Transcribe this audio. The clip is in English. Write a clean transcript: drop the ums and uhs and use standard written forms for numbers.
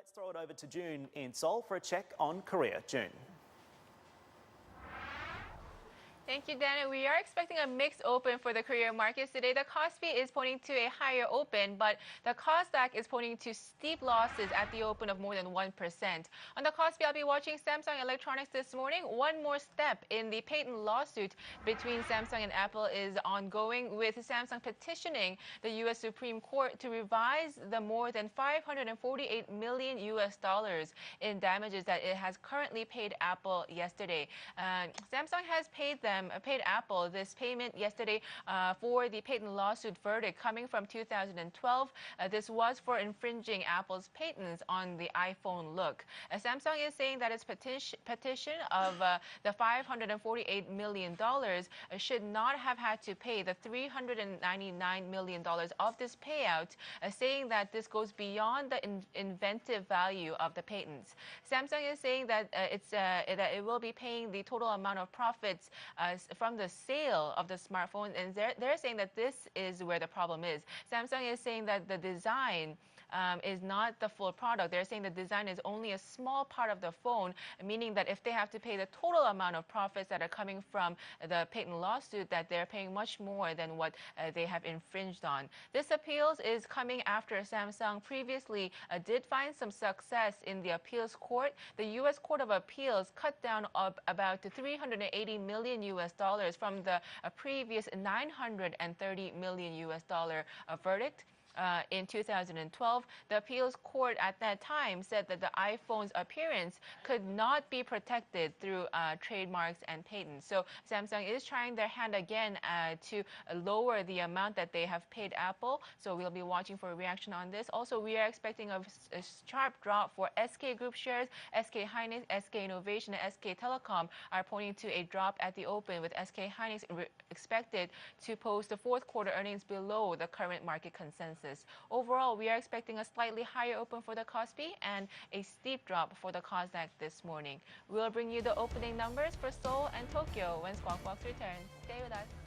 Let's throw it over to June in Seoul for a check on Korea. June. Thank you, Dan. We are expecting a mixed open for the Korean markets today. The Kospi is pointing to a higher open, but the Kosdaq is pointing to steep losses at the open of more than 1%. On the Kospi, I'll be watching Samsung Electronics this morning. One more step in the patent lawsuit between Samsung and Apple is ongoing, with Samsung petitioning the U.S. Supreme Court to revise the more than $548 million in damages that it has currently paid Apple yesterday. Samsung has paid Apple this payment yesterday for the patent lawsuit verdict coming from 2012. This was for infringing Apple's patents on the iPhone look. Samsung is saying that its petition of the $548 million should not have had to pay the $399 million of this payout, saying that this goes beyond the inventive value of the patents. Samsung is saying that it will be paying the total amount of profits from the sale of the smartphone, and they're saying that this is where the problem is. Samsung is saying that the design is not the full product. They're saying the design is only a small part of the phone, meaning that if they have to pay the total amount of profits that are coming from the patent lawsuit, that they're paying much more than what they have infringed on. This appeals is coming after Samsung previously did find some success in the appeals court. The U.S. Court of Appeals cut down about $380 million from the previous $930 million verdict. In 2012, the appeals court at that time said that the iPhone's appearance could not be protected through trademarks and patents. So Samsung is trying their hand again to lower the amount that they have paid Apple. So we'll be watching for a reaction on this. Also, we are expecting a sharp drop for SK Group shares. SK Hynix, SK Innovation, and SK Telecom are pointing to a drop at the open, with SK Hynix expected to post the fourth quarter earnings below the current market consensus. Overall, we are expecting a slightly higher open for the Kospi and a steep drop for the Kosdaq this morning. We'll bring you the opening numbers for Seoul and Tokyo when Squawk Box returns. Stay with us.